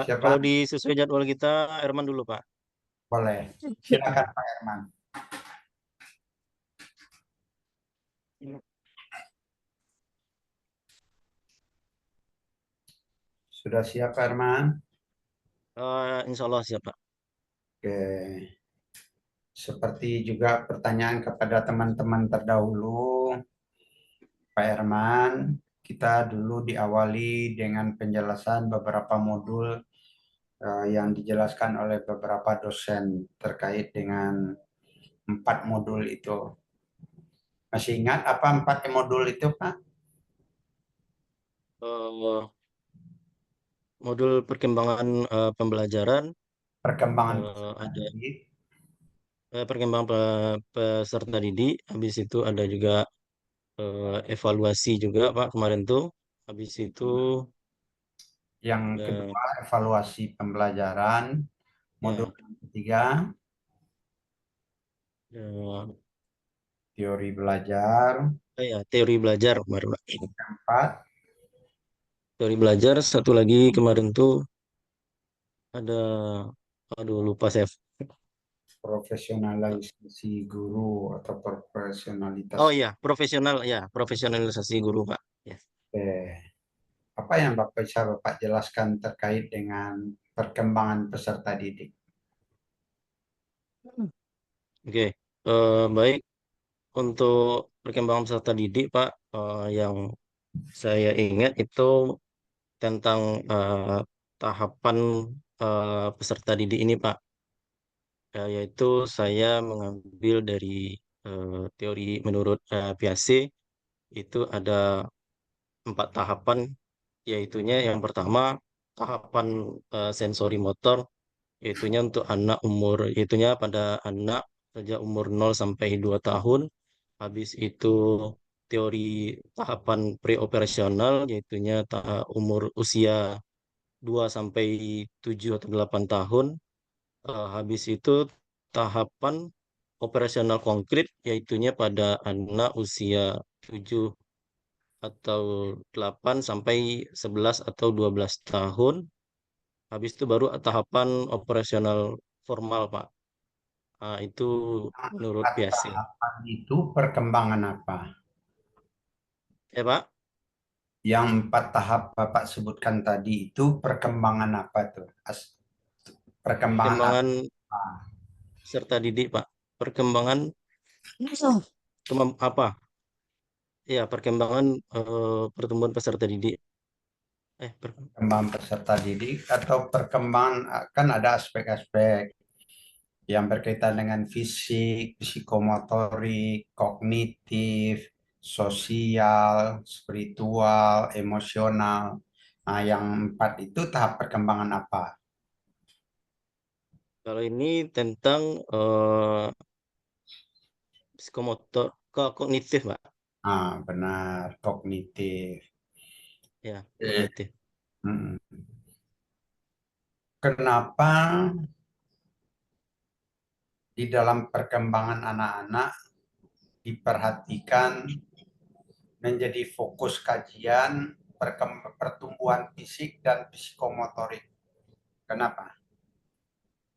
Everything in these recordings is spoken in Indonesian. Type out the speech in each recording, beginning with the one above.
Siapa? Kalau disesuai jadwal kita, Herman dulu, Pak. Boleh. Silakan Pak Herman. Sudah siap Pak Herman? Insya Allah siap, Pak. Oke. Seperti juga pertanyaan kepada teman-teman terdahulu, Pak Herman, kita dulu diawali dengan penjelasan beberapa modul yang dijelaskan oleh beberapa dosen terkait dengan 4 modul itu. Masih ingat apa 4 modul itu, Pak? Eh, Modul perkembangan pembelajaran, Perkembangan ada didik, perkembangan peserta didik, habis itu ada juga evaluasi juga, Pak, kemarin tuh. Habis itu yang ada kedua evaluasi pembelajaran, modul ya, yang ketiga ada, teori belajar, ya teori belajar kemarin, Pak. keempat Teori belajar, satu lagi kemarin tuh ada, aduh lupa saya. profesionalisasi guru atau profesionalitas. Oh iya, profesional ya, profesionalisasi guru, Pak. Ya. Eh, apa yang Bapak jelaskan terkait dengan perkembangan peserta didik? Oke, baik. Untuk perkembangan peserta didik, Pak, yang saya ingat itu tentang tahapan peserta didik ini, Pak. Yaitu saya mengambil dari teori menurut Piaget, itu ada 4 tahapan, yaitunya yang pertama tahapan sensori motor, yaitunya pada anak sejak umur 0 sampai 2 tahun. Habis itu teori tahapan preoperasional, yaitunya umur usia 2 sampai 7 atau 8 tahun. Habis itu tahapan operasional konkret, yaitunya pada anak usia 7 atau 8 sampai 11 atau 12 tahun. Habis itu baru tahapan operasional formal, Pak. Itu menurut Empat PSC. tahapan itu perkembangan apa? Ya, Pak. Yang 4 tahap Bapak sebutkan tadi itu perkembangan apa tuh? Perkembangan Perkembangan apa? serta didik, Pak. Perkembangan apa? Ya, perkembangan pertumbuhan peserta didik. Eh, per- Perkembangan peserta didik atau perkembangan kan ada aspek-aspek yang berkaitan dengan fisik, psikomotorik, kognitif, sosial, spiritual, emosional. Nah, yang 4 itu tahap perkembangan apa? Kalau ini tentang psikomotor kognitif, Pak. Ah, benar, kognitif. Ya, Eh, kognitif. mm. Kenapa di dalam perkembangan anak-anak diperhatikan menjadi fokus kajian pertumbuhan fisik dan psikomotorik? Kenapa?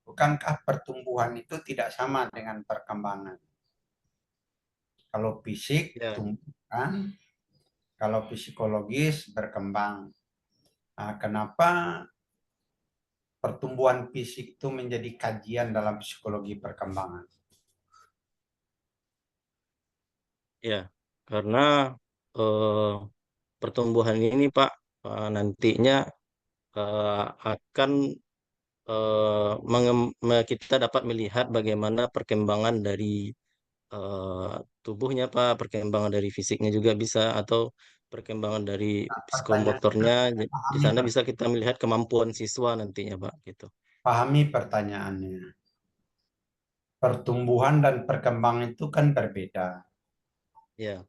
Bukankah pertumbuhan itu tidak sama dengan perkembangan? Kalau fisik Ya, tumbuh kan, kalau psikologis berkembang. Nah, kenapa pertumbuhan fisik itu menjadi kajian dalam psikologi perkembangan? ya. Karena eh, pertumbuhan ini, Pak, nantinya akan kita dapat melihat bagaimana perkembangan dari eh, tubuhnya, Pak, perkembangan dari fisiknya juga bisa, atau perkembangan dari Pertanyaannya, psikomotornya. Di pahami, sana bisa kita melihat kemampuan siswa nantinya, Pak, gitu. pahami pertanyaannya. Pertumbuhan dan perkembangan itu kan berbeda. Ya,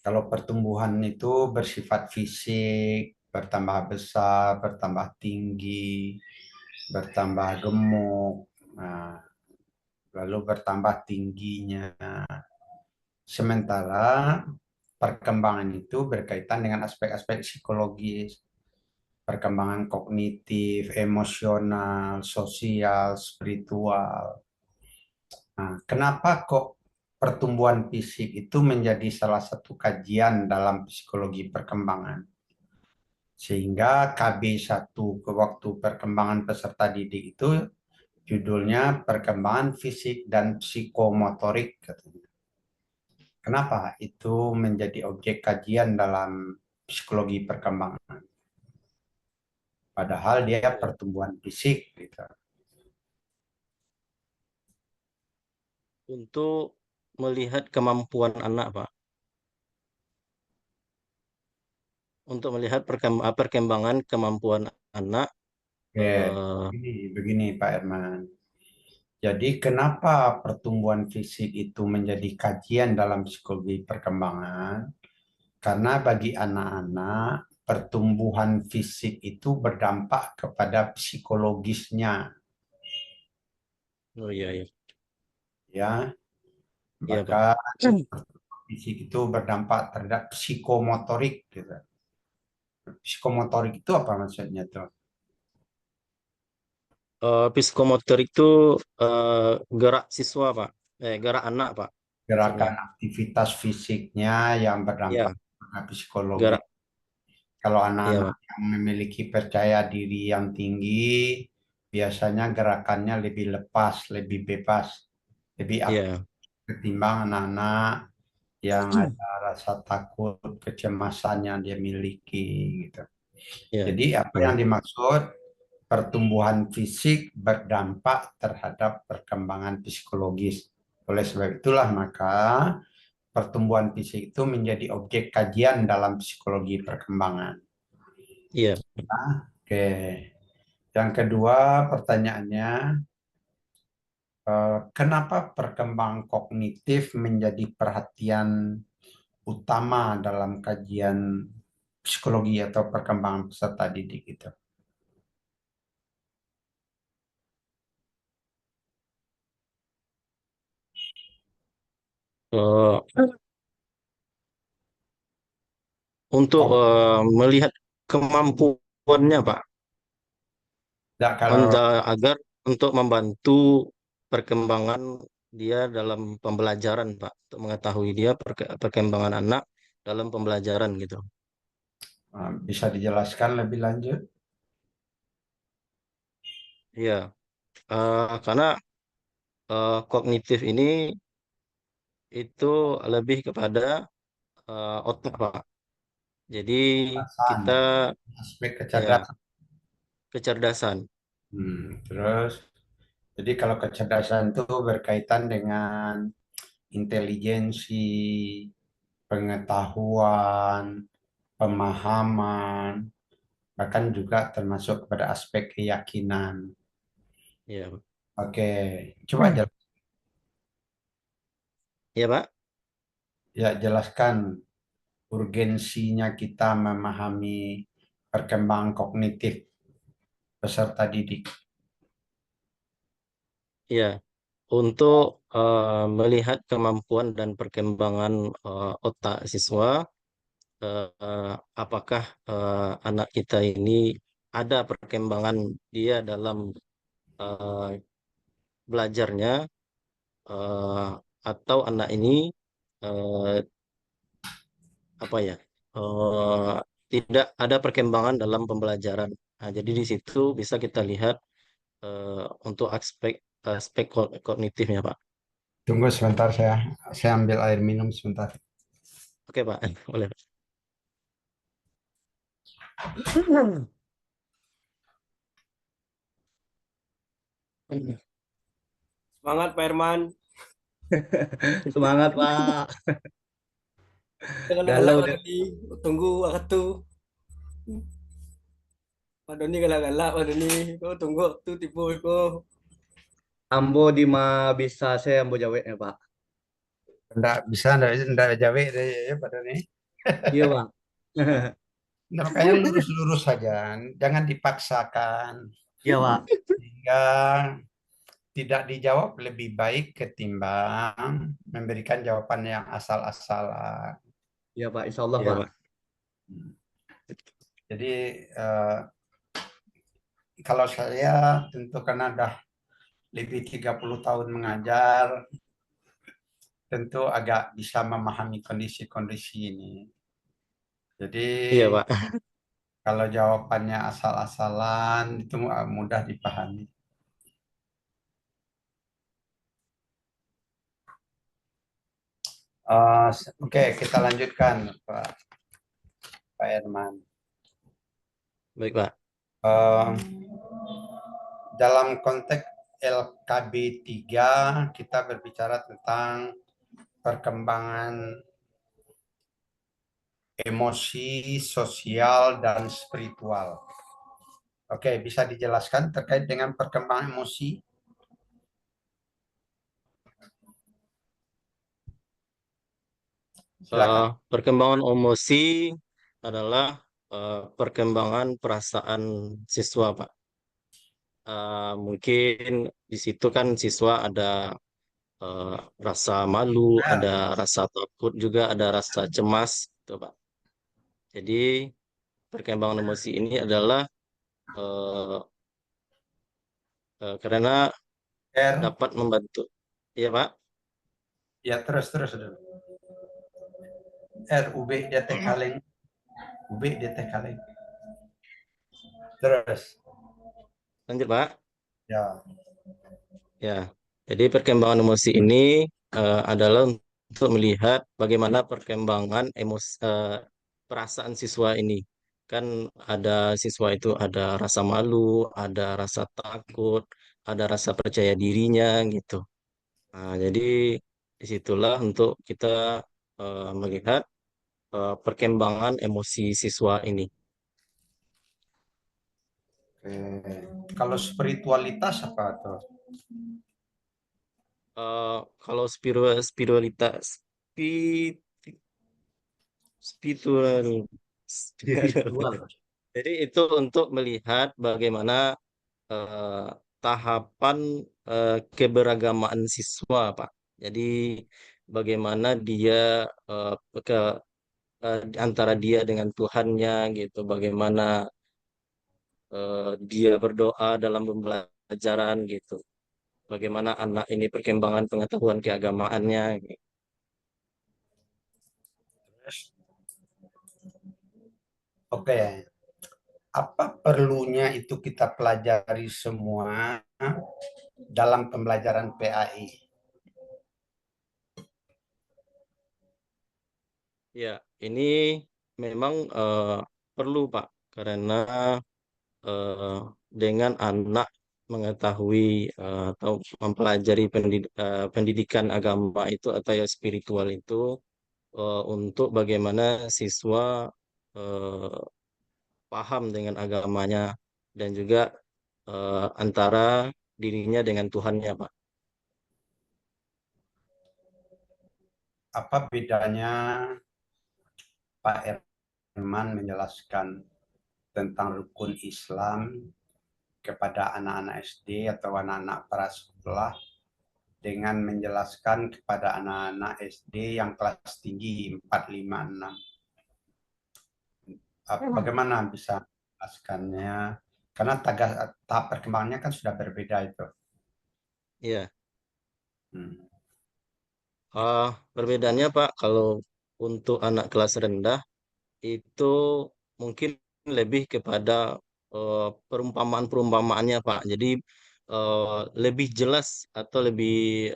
Kalau pertumbuhan itu bersifat fisik, bertambah besar, bertambah tinggi, bertambah gemuk, nah, lalu bertambah tingginya. Sementara perkembangan itu berkaitan dengan aspek-aspek psikologis. perkembangan kognitif, emosional, sosial, spiritual. Nah, kenapa kok pertumbuhan fisik itu menjadi salah satu kajian dalam psikologi perkembangan? Sehingga KB1 ke waktu perkembangan peserta didik itu judulnya perkembangan fisik dan psikomotorik katanya. Kenapa itu menjadi objek kajian dalam psikologi perkembangan? Padahal dia Ya. pertumbuhan fisik gitu. Untuk melihat kemampuan anak, Pak. Untuk melihat perkembangan kemampuan anak, Oke, eh, begini Pak Herman. Jadi kenapa pertumbuhan fisik itu menjadi kajian dalam psikologi perkembangan? Karena bagi anak-anak, pertumbuhan fisik itu berdampak kepada psikologisnya, oh iya, iya, ya. iya, Pak. Maka fisik itu berdampak terhadap psikomotorik gitu. Psikomotorik itu apa maksudnya tuh? Psikomotor itu gerak siswa, Pak. Gerak anak, Pak. Maksudnya. Gerakan aktivitas fisiknya yang berdampak Iya, pada psikologi. gerak. Kalau Iya, anak-anak Pak. yang memiliki percaya diri yang tinggi, biasanya gerakannya lebih lepas, lebih bebas, lebih aktif Iya. ketimbang anak-anak yang ada rasa takut, kecemasan yang dia miliki gitu. Iya. Jadi apa Iya. yang dimaksud pertumbuhan fisik berdampak terhadap perkembangan psikologis. Oleh sebab itulah maka pertumbuhan fisik itu menjadi objek kajian dalam psikologi perkembangan. Iya. Oke. Yang kedua pertanyaannya, kenapa perkembangan kognitif menjadi perhatian utama dalam kajian psikologi atau perkembangan peserta didik itu? Eh, untuk Kok melihat kemampuannya, Pak, tidak kalau agar untuk membantu perkembangan dia dalam pembelajaran, Pak, untuk mengetahui dia perkembangan anak dalam pembelajaran gitu. bisa dijelaskan lebih lanjut? Iya, karena kognitif ini itu lebih kepada otak, Pak. Jadi Kecerdasan, kita aspek ya kecerdasan. kecerdasan. Terus, jadi kalau kecerdasan itu berkaitan dengan intelijensi, pengetahuan, pemahaman, bahkan juga termasuk pada aspek keyakinan. Ya, Pak. Oke, coba Ya, Pak. jelaskan urgensinya kita memahami perkembangan kognitif peserta didik. Ya, untuk melihat kemampuan dan perkembangan otak siswa, apakah anak kita ini ada perkembangan dia dalam eh, belajarnya, eh, atau anak ini eh, apa ya, eh, tidak ada perkembangan dalam pembelajaran. Nah, jadi di situ bisa kita lihat untuk aspek aspek kognitifnya, Pak. Tunggu sebentar saya ambil air minum sebentar. Oke, Pak. Boleh. Semangat Pak Herman. Semangat, Pak. Jangan galak Galau Pak deh. Doni. Tunggu waktu. Pak Doni galak-galak Pak Doni. Kau tunggu waktu tipu kau. Ambo di ma bisa saya ambo jawe ya, Pak. Enggak jawe deh ya pada nih. Iya, Pak. Nah, makanya lurus-lurus saja, jangan dipaksakan. Iya, Pak. Sehingga tidak dijawab lebih baik ketimbang memberikan jawaban yang asal-asalan. Iya, Pak. Insya Allah, Iya, Pak. Pak. Jadi kalau saya tentu karena udah lebih 30 tahun mengajar, tentu agak bisa memahami kondisi-kondisi ini. Jadi Iya, Pak. kalau jawabannya asal-asalan itu mudah dipahami. Oke, kita lanjutkan Pak Herman. Baik, Pak. Eh, dalam konteks LKB 3 kita berbicara tentang perkembangan emosi, sosial, dan spiritual. Oke, bisa dijelaskan terkait dengan perkembangan emosi? Silakan. Perkembangan emosi adalah perkembangan perasaan siswa, Pak. Mungkin di situ kan siswa ada eh, rasa malu, ada Nah, rasa takut juga, ada rasa cemas, gitu, Pak. Jadi perkembangan emosi ini adalah eh, karena R, dapat membantu, ya Pak. ya terus dulu. R, UB, DT kaleng, UB, DT kaleng. Terus, Lanjut, Pak. ya, Ya, jadi perkembangan emosi ini adalah untuk melihat bagaimana perkembangan perasaan siswa ini. Kan ada siswa itu ada rasa malu, ada rasa takut, ada rasa percaya dirinya gitu. Nah, jadi disitulah untuk kita melihat perkembangan emosi siswa ini. kalau spiritualitas apa tuh? Kalau spiritualitas, spi- spiritual, spiritual. Spiritual. Jadi itu untuk melihat bagaimana eh, tahapan keberagamaan siswa, Pak. Jadi bagaimana dia eh, ke antara dia dengan Tuhannya gitu, bagaimana dia berdoa dalam pembelajaran gitu, bagaimana anak ini perkembangan pengetahuan keagamaannya. Gitu. Oke, apa perlunya itu kita pelajari semua dalam pembelajaran PAI? Ya, ini memang perlu, Pak, karena eh, dengan anak mengetahui atau mempelajari pendidikan agama itu atau ya spiritual itu untuk bagaimana siswa eh, paham dengan agamanya dan juga antara dirinya dengan Tuhannya, Pak. Apa bedanya Pak Herman menjelaskan tentang rukun Islam kepada anak-anak SD atau anak-anak prasekolah dengan menjelaskan kepada anak-anak SD yang kelas tinggi 4, 5, 6? Bagaimana bisa menjelaskannya? Karena tahap perkembangannya kan sudah berbeda itu. Iya. Hmm. Perbedaannya, Pak, kalau untuk anak kelas rendah itu mungkin lebih kepada perumpamaan-perumpamaannya, Pak. Jadi lebih jelas atau lebih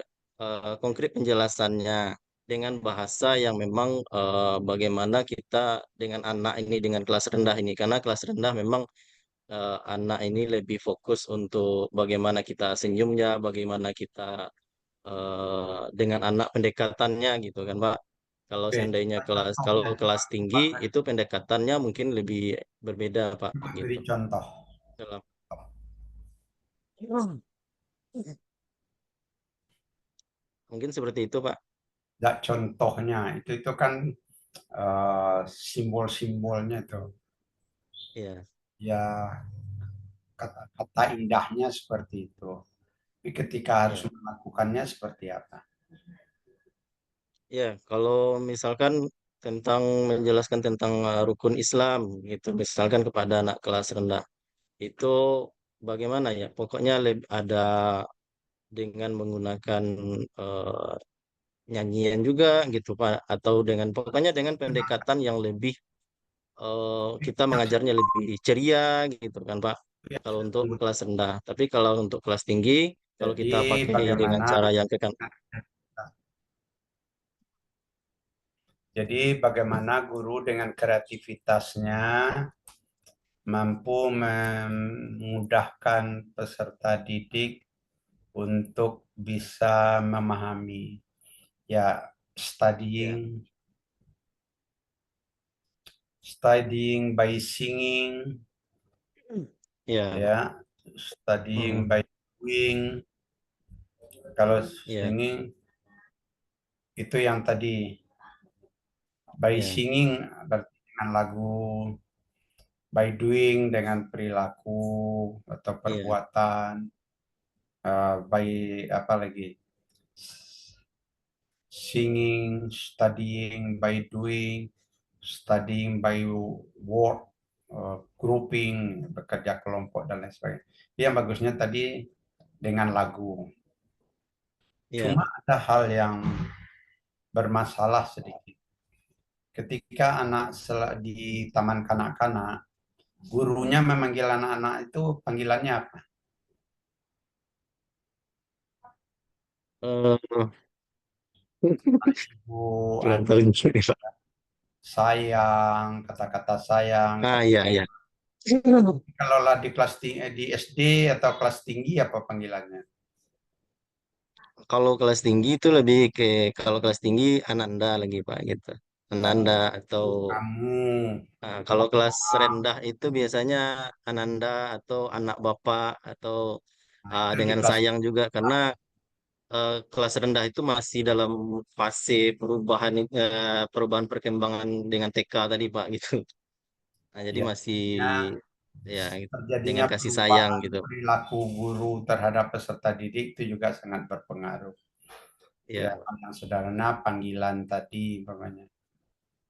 konkret penjelasannya dengan bahasa yang memang bagaimana kita dengan anak ini dengan kelas rendah ini. Karena kelas rendah memang anak ini lebih fokus untuk bagaimana kita senyumnya, bagaimana kita dengan anak pendekatannya gitu kan, Pak. Kalau Oke, seandainya kalau contohnya coba, kelas tinggi itu pendekatannya mungkin lebih berbeda, Pak, gitu. beri contoh. Dalam mungkin seperti itu, Pak. Ya, contohnya itu kan simbol-simbolnya itu. Iya, Ya, kata-kata indahnya seperti itu. Tapi ketika harus iya. melakukannya seperti apa? Iya, kalau misalkan tentang menjelaskan tentang rukun Islam gitu, misalkan kepada anak kelas rendah itu bagaimana ya? Pokoknya ada dengan menggunakan eh, nyanyian juga gitu Pak, atau dengan pokoknya dengan pendekatan yang lebih kita mengajarnya lebih ceria gitu kan Pak. Ya, Kalau untuk kelas rendah, tapi kalau untuk kelas tinggi, kalau jadi kita pakai dengan bagaimana cara yang kekan, jadi bagaimana guru dengan kreativitasnya mampu memudahkan peserta didik untuk bisa memahami ya ya, studying by singing ya, Pak. ya studying Mm, by doing. Kalau ya, singing itu yang tadi by ya, singing berarti dengan lagu, by doing dengan perilaku atau ya, perbuatan, by apa lagi, singing, studying by doing, studying by work, grouping, bekerja kelompok dan lain sebagainya. Yang bagusnya tadi dengan lagu. ya. Cuma ada hal yang bermasalah sedikit. Ketika anak di taman kanak-kanak, gurunya memanggil anak-anak itu panggilannya apa? Eh, Ibu, kurang anak, tahu juga, Pak. sayang, kata-kata sayang, Ah, kata iya, iya. kalau lah di kelas di SD atau kelas tinggi apa panggilannya? Kalau kelas tinggi itu lebih ke kalau kelas tinggi Ananda lagi Pak gitu. Ananda atau Kamu. kalau kelas rendah itu biasanya Ananda atau anak bapak atau Nah, itu di dengan kelas sayang juga karena kelas rendah itu masih dalam fase perubahan perkembangan dengan TK tadi Pak gitu. Nah, jadi ya, masih ya gitu, terjadinya dengan kasih sayang perubahan gitu. perilaku guru terhadap peserta didik itu juga sangat berpengaruh. Ya, Ya, yang sederhana panggilan tadi umpamanya.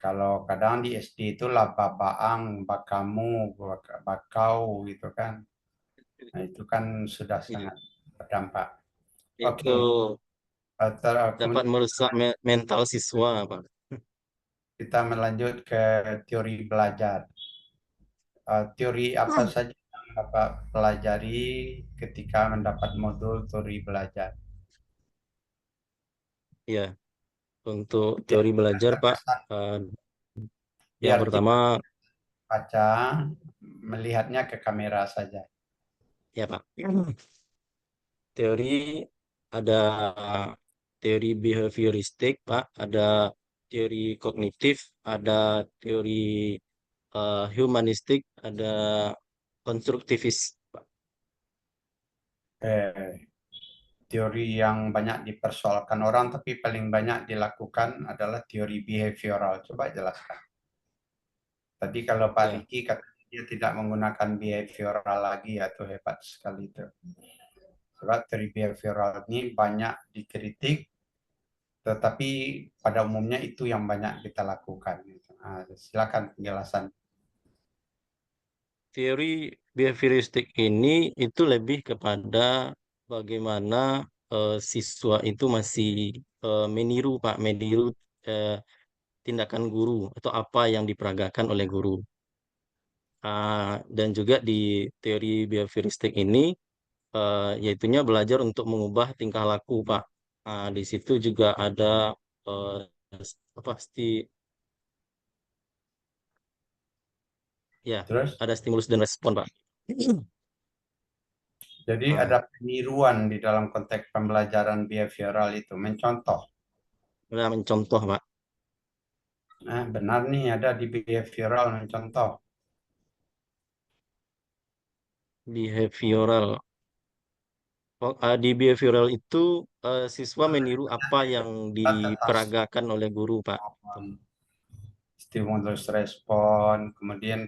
Kalau kadang di SD itu lah babaang, bakamu, bakau gitu kan. Nah, itu kan sudah ya. sangat berdampak. Itu Oke, dapat kemudian merusak mental siswa Pak. kita melanjut ke teori belajar. Teori apa saja yang Bapak pelajari ketika mendapat modul teori belajar? Ya, untuk Ya, teori belajar, Pak, terkesan eh, yang biar pertama, tidak baca, melihatnya ke kamera saja. ya Pak, teori ada teori behavioristik, Pak, ada teori kognitif, ada teori humanistik, ada konstruktivis, Pak. Eh, Teori yang banyak dipersoalkan orang tapi paling banyak dilakukan adalah teori behavioral. Coba jelaskan. Tadi kalau Pak Ya, Riki kata dia tidak menggunakan behavioral lagi atau hebat sekali itu. Sebab teori behavioral ini banyak dikritik, tetapi pada umumnya itu yang banyak kita lakukan. Nah, silakan penjelasan. teori behavioristik ini itu lebih kepada bagaimana siswa itu masih meniru, Pak, meniru eh, tindakan guru atau apa yang diperagakan oleh guru. Dan juga di teori behavioristik ini, yaitunya belajar untuk mengubah tingkah laku, Pak. Di situ juga ada eh, apa ya, Terus, ada stimulus dan respon, Pak. jadi Ah, ada peniruan di dalam konteks pembelajaran behavioral itu, mencontoh. Nah, mencontoh, Pak, Nah, benar nih ada di behavioral mencontoh. behavioral. Di behavioral itu siswa meniru apa yang Atas diperagakan oleh guru, Pak. Gitu. stimulus respon, kemudian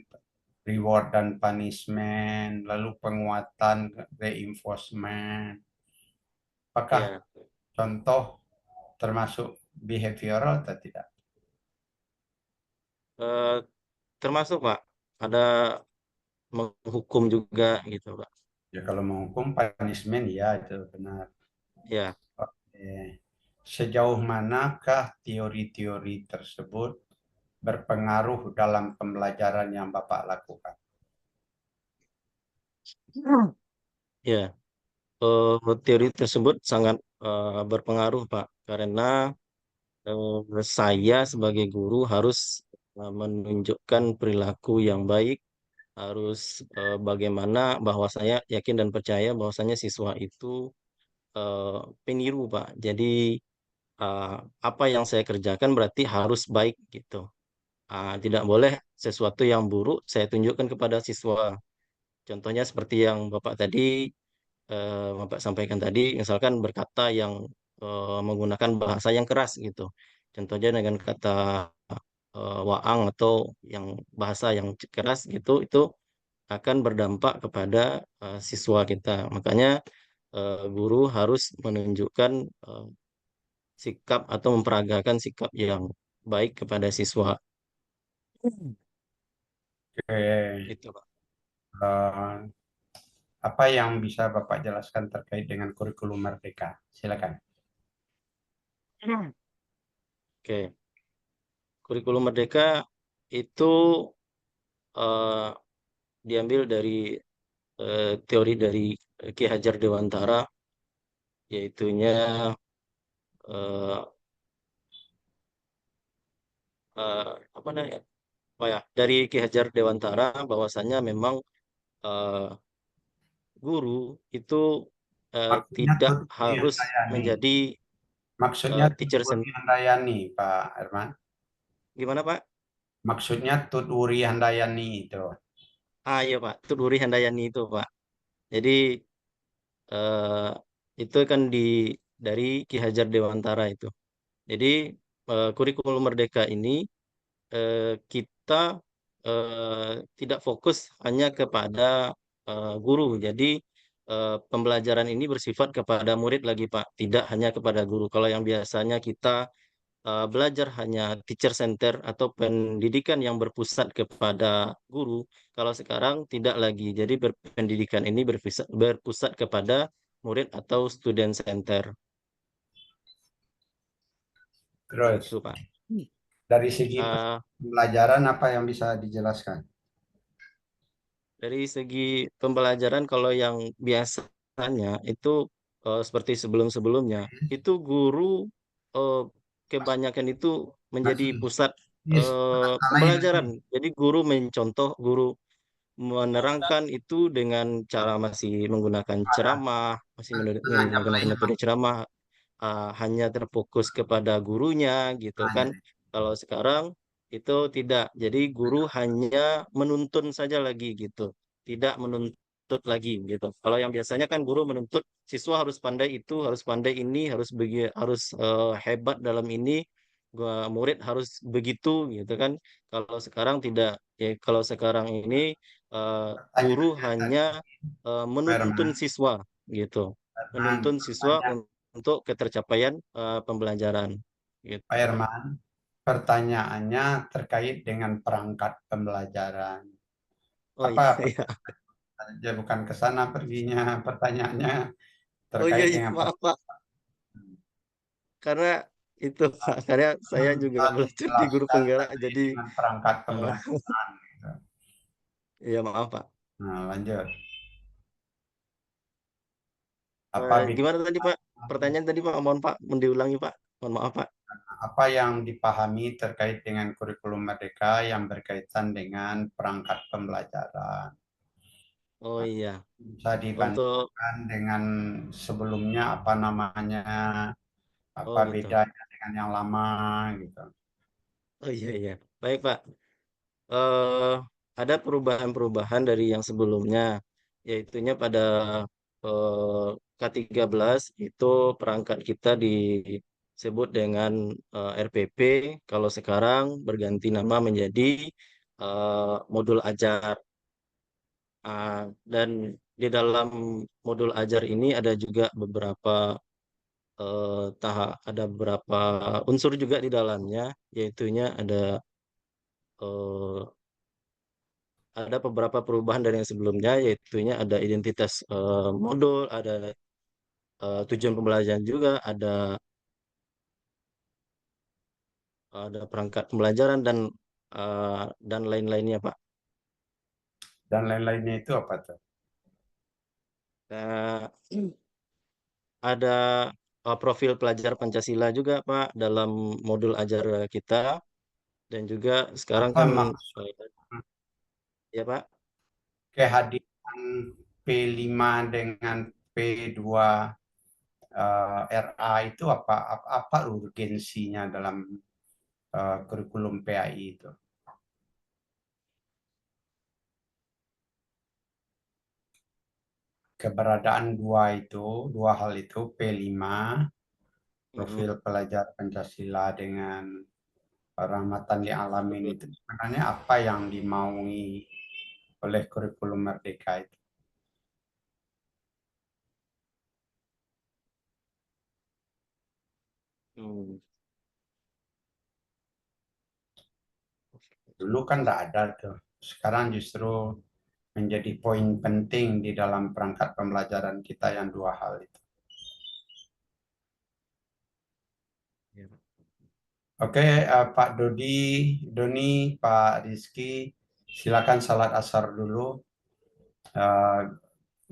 reward dan punishment, lalu penguatan reinforcement. Apakah Ya, contoh termasuk behavioral atau tidak? Eh, termasuk Pak, ada menghukum juga gitu Pak. Ya kalau menghukum punishment ya itu benar. Ya, Oke. Sejauh manakah teori-teori tersebut berpengaruh dalam pembelajaran yang Bapak lakukan? ya. Teori tersebut sangat berpengaruh Pak, karena saya sebagai guru harus menunjukkan perilaku yang baik, harus bagaimana bahwa saya yakin dan percaya bahwasanya siswa itu peniru Pak. Jadi eh, apa yang saya kerjakan berarti harus baik gitu. Tidak boleh sesuatu yang buruk saya tunjukkan kepada siswa. Contohnya seperti yang Bapak tadi Bapak sampaikan tadi, misalkan berkata yang menggunakan bahasa yang keras gitu. Contohnya dengan kata waang atau yang bahasa yang keras gitu, itu akan berdampak kepada siswa kita. Makanya guru harus menunjukkan sikap atau memperagakan sikap yang baik kepada siswa. Oke. Itu, Pak. Eh, apa yang bisa Bapak jelaskan terkait dengan kurikulum Merdeka? Silakan. Oke, kurikulum Merdeka itu eh, diambil dari teori dari Ki Hajar Dewantara, yaitunya eh, eh, apa namanya? Oh ya, dari Ki Hajar Dewantara bahwasanya memang eh, guru itu Maksudnya tidak Tuturi harus Handayani. menjadi Maksudnya teacher Tuturi Handayani, Pak Herman. gimana Pak? Maksudnya Tuturi Handayani itu. Iya Pak, Tuduri Handayani itu Pak. Jadi eh, itu kan dari Ki Hajar Dewantara itu. Jadi kurikulum Merdeka ini kita tidak fokus hanya kepada guru. Jadi pembelajaran ini bersifat kepada murid lagi Pak, tidak hanya kepada guru. Kalau yang biasanya kita belajar hanya teacher center atau pendidikan yang berpusat kepada guru, kalau sekarang tidak lagi. Jadi pendidikan ini berpusat kepada murid atau student center. Itu Terus, Pak. dari segi Eh, pembelajaran apa yang bisa dijelaskan? Dari segi pembelajaran kalau yang biasanya itu seperti sebelum-sebelumnya itu guru eh, kebanyakan itu menjadi Maksudnya, pusat yes, lain pembelajaran. Jadi guru mencontoh, guru menerangkan itu dengan cara masih menggunakan ceramah, masih mengajar menggunakan lain metode ceramah, hanya terfokus kepada gurunya gitu kan. maknanya. Kalau sekarang itu tidak. Jadi guru hanya menuntun saja lagi gitu. Tidak menuntut lagi gitu. Kalau yang biasanya kan guru menuntut siswa harus pandai itu, harus pandai ini, harus hebat dalam ini, murid harus begitu gitu kan. Kalau sekarang tidak. Ya, kalau sekarang ini guru Pertanyaannya tadi, hanya Pak menuntun Herman, siswa gitu, menuntun siswa untuk ketercapaian pembelajaran gitu Pak Pak. Herman, pertanyaannya terkait dengan perangkat pembelajaran. Oh iya Apa iya. ya bukan ke sana perginya pertanyaannya Oh iya terkait iya dengan maaf Pak. Karena itu Pak, karena saya juga belajar di guru menjelaskan penggerak terkait jadi dengan perangkat eh, pembelajaran. Gitu. iya maaf Pak. Nah, lanjut. Apa Gimana tadi Pak? Pertanyaan tadi Pak, mohon Pak, diulangi Pak. Mohon maaf Pak. apa yang dipahami terkait dengan kurikulum Merdeka yang berkaitan dengan perangkat pembelajaran? Oh iya. Bisa Untuk dibandingkan dengan sebelumnya apa namanya, apa oh gitu. bedanya dengan yang lama gitu. Oh iya iya. Baik Pak. eh ada perubahan-perubahan dari yang sebelumnya, yaitunya pada K13 itu perangkat kita disebut dengan RPP, kalau sekarang berganti nama menjadi modul ajar. Dan di dalam modul ajar ini ada juga beberapa ada beberapa unsur juga di dalamnya, yaitunya ada eh, ada beberapa perubahan dari yang sebelumnya, yaitunya ada identitas modul, ada tujuan pembelajaran juga, ada perangkat pembelajaran dan lain-lainnya, Pak. Dan lain-lainnya itu apa tuh? Nah, ada profil pelajar Pancasila juga, Pak, dalam modul ajar kita. Dan juga sekarang Apa kan, maksud eh, ya Pak, kehadiran P5 dengan P2 RA itu apa urgensinya dalam kurikulum PAI itu? Keberadaan dua hal itu P5 mm, profil pelajar Pancasila dengan rahmatan lil alamin betul. itu sebenarnya apa yang dimaui oleh kurikulum Merdeka itu? Hmm. Dulu kan tidak ada tuh. Sekarang justru menjadi poin penting di dalam perangkat pembelajaran kita yang dua hal itu. Ya, Pak. Oke, Pak Doni, Pak Rizky, silakan salat asar dulu. Eh,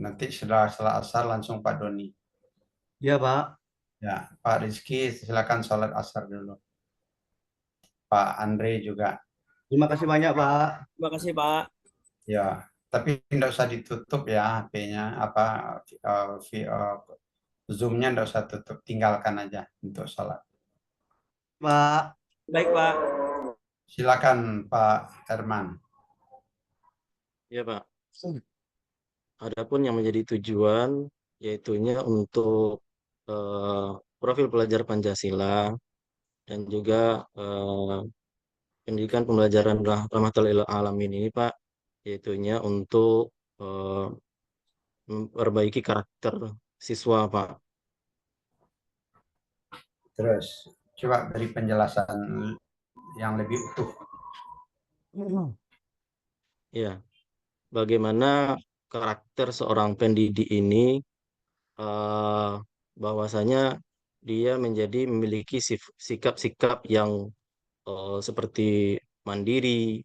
Nanti setelah salat asar langsung Pak Doni. Iya, Pak. Ya, Pak Rizky, silakan salat asar dulu. Pak Andre juga. Terima kasih banyak, Pak. Terima kasih, Pak. Ya, tapi tidak usah ditutup ya HP-nya, apa Zoom-nya tidak usah tutup, tinggalkan aja untuk salat. Pak. Baik, Pak. Silakan Pak Herman. Ya, Pak. Adapun yang menjadi tujuan, yaitunya untuk eh, profil pelajar Pancasila dan juga pendidikan pembelajaran rahmatul lil alamin ini, Pak, yaitunya untuk eh, memperbaiki karakter siswa, Pak. Terus coba beri penjelasan yang lebih utuh. Ya, bagaimana karakter seorang pendidik ini, eh, bahwasanya dia memiliki sikap-sikap yang seperti mandiri,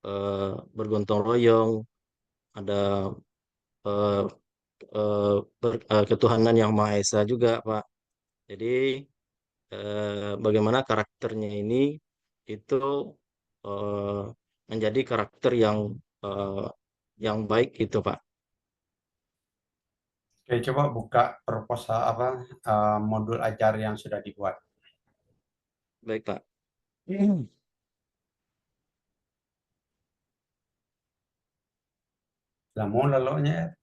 eh, bergotong royong, ada eh, ketuhanan yang Maha Esa juga, Pak. Jadi bagaimana karakternya ini itu eh, menjadi karakter eh, yang baik itu, Pak. Oke, coba buka proposal apa modul ajar yang sudah dibuat. Baik, Pak. Lalu lalunya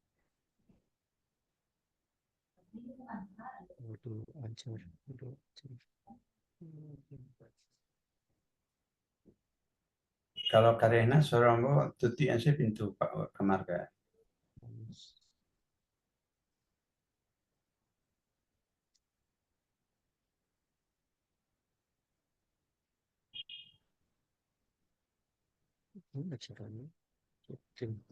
Modul ajar, modul ajar. kalau karena seorang tuti ansih pintu Pak kamar ka. Acaranya rutin.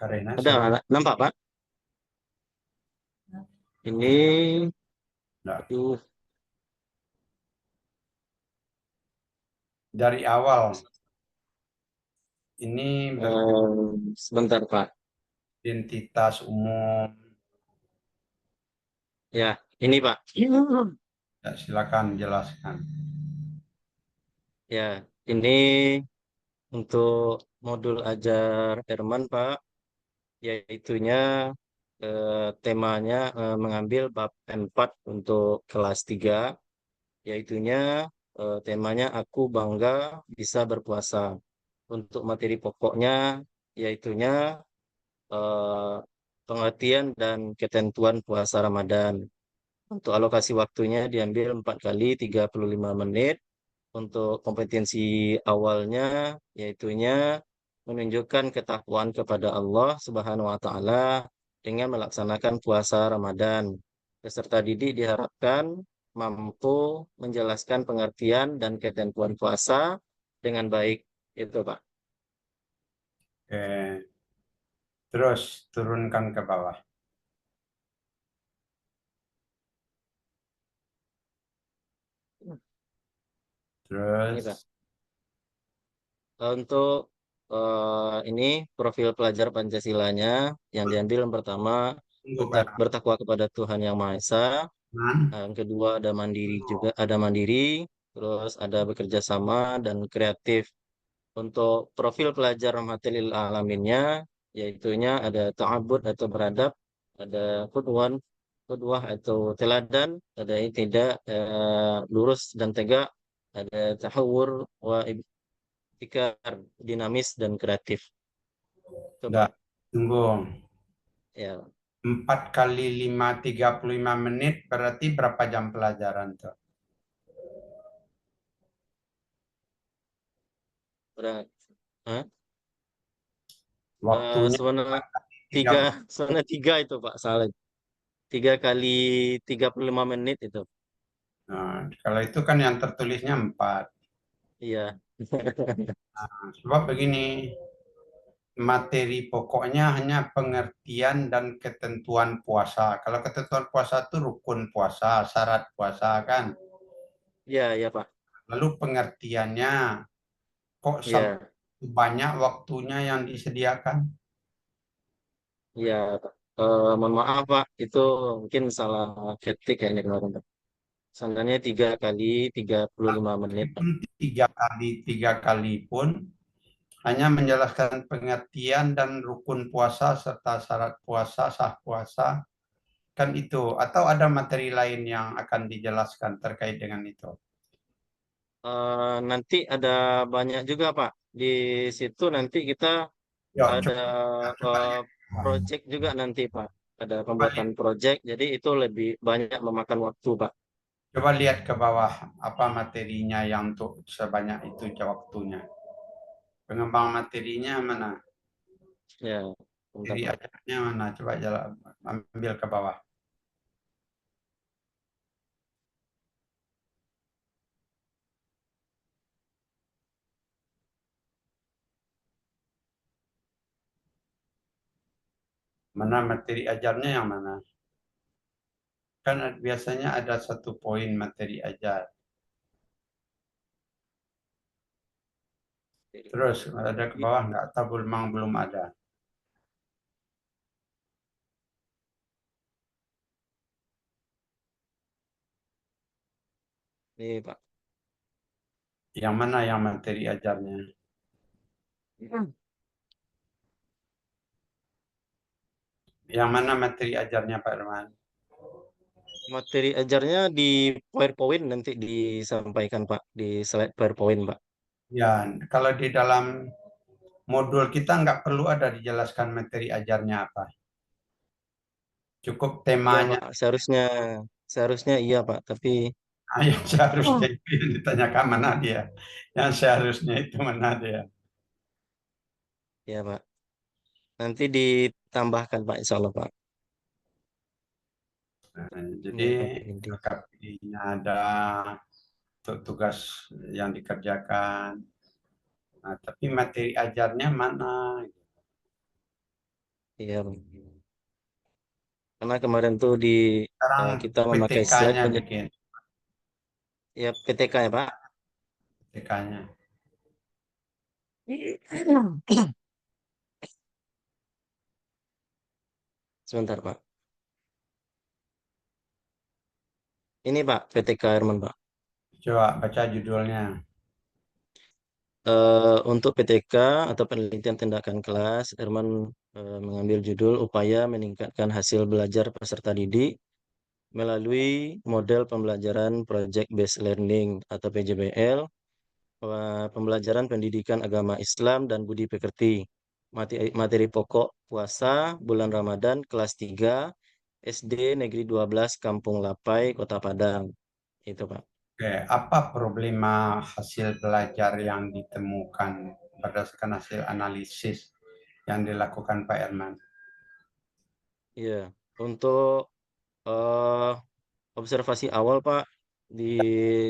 Karena Ada, seorang nampak, Pak? Ini, nah, aduh, dari awal ini sebentar, Pak. beridentitas umum. Ya, ini, Pak. Ya, silakan jelaskan. Ya, ini untuk modul ajar Herman, Pak, yaitunya temanya mengambil bab 4 untuk kelas 3, yaitunya temanya Aku Bangga Bisa Berpuasa. Untuk materi pokoknya, yaitunya eh, pengertian dan ketentuan puasa Ramadan. Untuk alokasi waktunya diambil 4 kali 35 menit. Untuk kompetensi awalnya, yaitunya menunjukkan ketakwaan kepada Allah Subhanahu wa taala dengan melaksanakan puasa Ramadan. Peserta didik diharapkan mampu menjelaskan pengertian dan ketentuan puasa dengan baik. Itu, Pak. Oke. Terus turunkan ke bawah. Ini, Pak. Terus Untuk ini profil pelajar Pancasilanya yang diambil yang pertama tunggu Pak bertakwa kepada Tuhan Yang Maha Esa. Rahman. Yang kedua ada mandiri juga, ada mandiri, terus ada bekerja sama dan kreatif. Untuk profil pelajar rahmatil alaminnya, yaitunya ada ta'abud atau beradab, ada qudwah atau teladan, ada yang tidak lurus dan tegak, ada tahawur wa ibtikar, dinamis dan kreatif. Coba, Enggak, tunggu. ya, 4 kali 5, 35 menit berarti berapa jam pelajaran tuh? udah, Hah? Waktunya Sebenarnya 3. sebenarnya tiga itu Pak, salah. 3 kali 35 menit itu. Nah, kalau itu kan yang tertulisnya 4. Iya. Sebab begini, materi pokoknya hanya pengertian dan ketentuan puasa. Kalau ketentuan puasa itu rukun puasa, syarat puasa kan. Iya, iya Pak. Lalu pengertiannya, kok sampai Iya, banyak waktunya yang disediakan? iya Pak. Mohon maaf Pak, itu mungkin salah ketik ya ini kemarin Pak. Sebenarnya 3 kali 35 menit Pak. Meskipun 3 kali pun hanya menjelaskan pengertian dan rukun puasa serta syarat puasa, sah puasa, kan itu. Atau ada materi lain yang akan dijelaskan terkait dengan itu. Nanti ada banyak juga Pak. Di situ nanti kita Yuk, ada coba eh, lihat. project juga nanti Pak. Ada Coba pembuatan lihat, project, jadi itu lebih banyak memakan waktu Pak. coba lihat ke bawah apa materinya yang untuk sebanyak itu waktunya. Pengembang materinya mana? Ya, bentar Materi Pak. ajarnya mana? Coba jalan, ambil ke bawah. Mana materi ajarnya yang mana? Kan biasanya ada 1 poin materi ajar. Terus ada ke bawah nggak? Atau memang belum ada? Ini Pak. Yang mana yang materi ajarnya? Yang mana materi ajarnya Pak Herman? Materi ajarnya di PowerPoint nanti disampaikan Pak, di slide PowerPoint Pak. Ya, kalau di dalam modul kita nggak perlu ada dijelaskan materi ajarnya apa. Cukup Iya temanya. Pak, seharusnya seharusnya iya Pak, tapi Yang seharusnya itu yang ditanyakan mana dia. Yang seharusnya itu mana dia. ya Pak. Nanti ditambahkan Pak, insya Allah Pak. Nah, jadi Ini Pak ini. KPI-nya ada untuk tugas yang dikerjakan. Nah, tapi materi ajarnya mana? Iya Pak. Karena kemarin tuh Sekarang kita memakai slide PTK-nya bikin. ya PTK ya Pak. PTK-nya. Sebentar Pak. Ini Pak PTK Herman Pak. Coba baca judulnya. Untuk PTK atau penelitian tindakan kelas, Herman mengambil judul upaya meningkatkan hasil belajar peserta didik melalui model pembelajaran Project Based Learning atau PJBL, pembelajaran pendidikan agama Islam dan budi pekerti. Materi pokok puasa bulan Ramadan kelas 3 SD Negeri 12 Kampung Lapai, Kota Padang. Itu Pak. Oke, apa problema hasil belajar yang ditemukan berdasarkan hasil analisis yang dilakukan Pak Herman. Iya, untuk observasi awal Pak di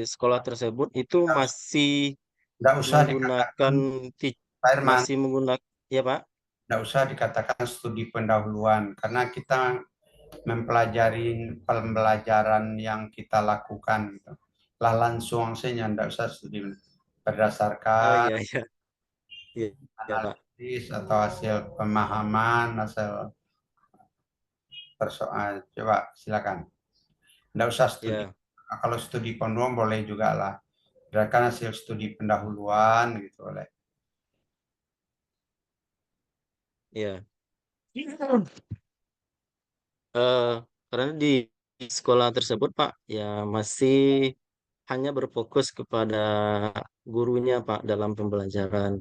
sekolah tersebut itu masih Tidak usah dikatakan menggunakan Pak Herman, masih menggunakan ya Pak. tidak usah dikatakan studi pendahuluan karena kita mempelajari pembelajaran yang kita lakukan. Lah langsung saja, tidak usah studi Oh berdasarkan iya iya iya, iya Pak. analisis atau hasil pemahaman, hasil persoalan. Coba silakan. Tidak usah studi. Iya Kalau studi pendahuluan boleh juga lah. Berdasarkan hasil studi pendahuluan gitu boleh. iya. Eh, karena di sekolah tersebut Pak ya masih hanya berfokus kepada gurunya Pak dalam pembelajaran.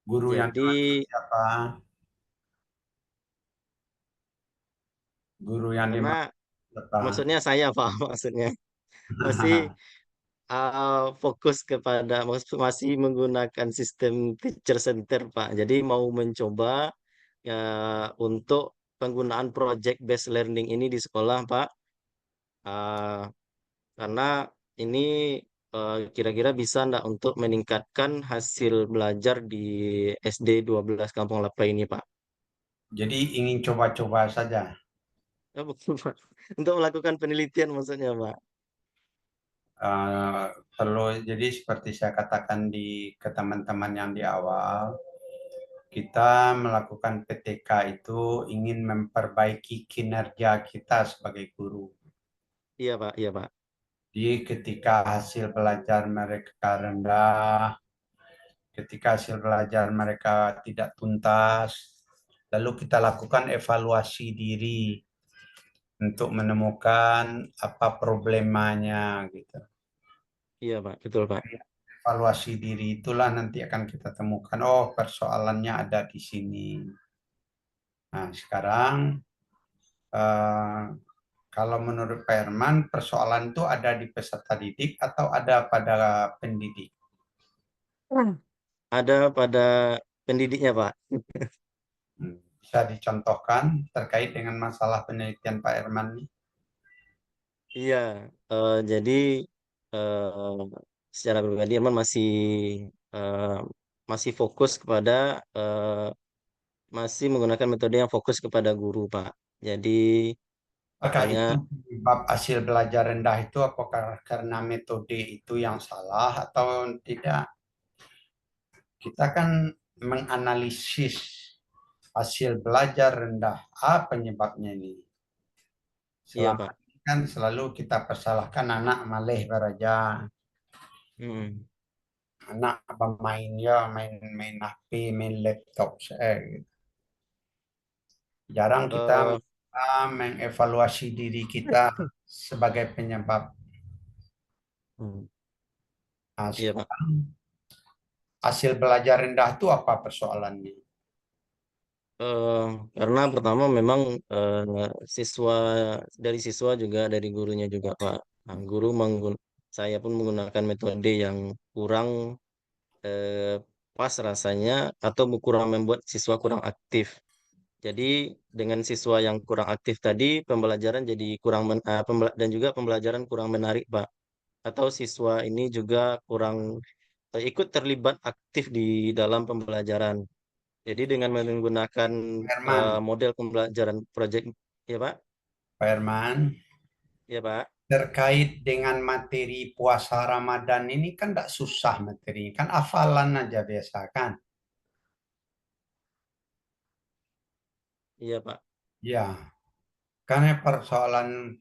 Guru yang Jadi dimaksud siapa? Guru yang karena dimaksud siapa? maksudnya saya Pak maksudnya masih fokus kepada masih menggunakan sistem teacher center Pak. Jadi mau mencoba ya untuk penggunaan project based learning ini di sekolah Pak. Ah, karena ini kira-kira bisa enggak untuk meningkatkan hasil belajar di SD 12 Kampung Lapa ini Pak. Jadi ingin coba-coba saja. Ya, betul, Pak. Untuk melakukan penelitian maksudnya Pak. Perlu jadi seperti saya katakan ke teman-teman yang di awal, kita melakukan PTK itu ingin memperbaiki kinerja kita sebagai guru. Iya Pak, iya Pak. Jadi ketika hasil belajar mereka rendah, ketika hasil belajar mereka tidak tuntas, lalu kita lakukan evaluasi diri untuk menemukan apa problemanya gitu. Iya Pak, betul Pak. Evaluasi diri itulah nanti akan kita temukan, oh persoalannya ada di sini. Nah sekarang eh, kalau menurut Pak Herman persoalan itu ada di peserta didik atau ada pada pendidik? Ada pada pendidiknya Pak. Bisa dicontohkan terkait dengan masalah penelitian Pak Herman ini? Iya, jadi eh, secara pribadi Herman eh, masih fokus kepada masih menggunakan metode yang fokus kepada guru Pak. Jadi Apakah makanya itu penyebab hasil belajar rendah itu apakah karena metode itu yang salah atau tidak? Kita kan menganalisis hasil belajar rendah. Apa penyebabnya ini? iya Selama Pak. ini kan selalu kita persalahkan anak malih beraja, Mm. anak bermain ya main HP, main laptop saya. Gitu. Jarang kita Eh, mengevaluasi diri kita sebagai penyebab. mm, Nah, iya Pak. sekarang hasil belajar rendah itu apa persoalannya? Eh, karena pertama memang siswa dari siswa juga dari gurunya juga Pak. Nah, saya pun menggunakan metode yang kurang eh, pas rasanya atau kurang membuat siswa kurang aktif. Jadi dengan siswa yang kurang aktif tadi pembelajaran jadi dan juga pembelajaran kurang menarik Pak. Atau siswa ini juga kurang ikut terlibat aktif di dalam pembelajaran. Jadi dengan menggunakan Pak Herman, model pembelajaran project, ya Pak, Pak Herman, ya Pak, terkait dengan materi puasa Ramadan ini kan tidak susah materi, kan hafalan aja biasa kan? iya Pak. Ya, karena persoalan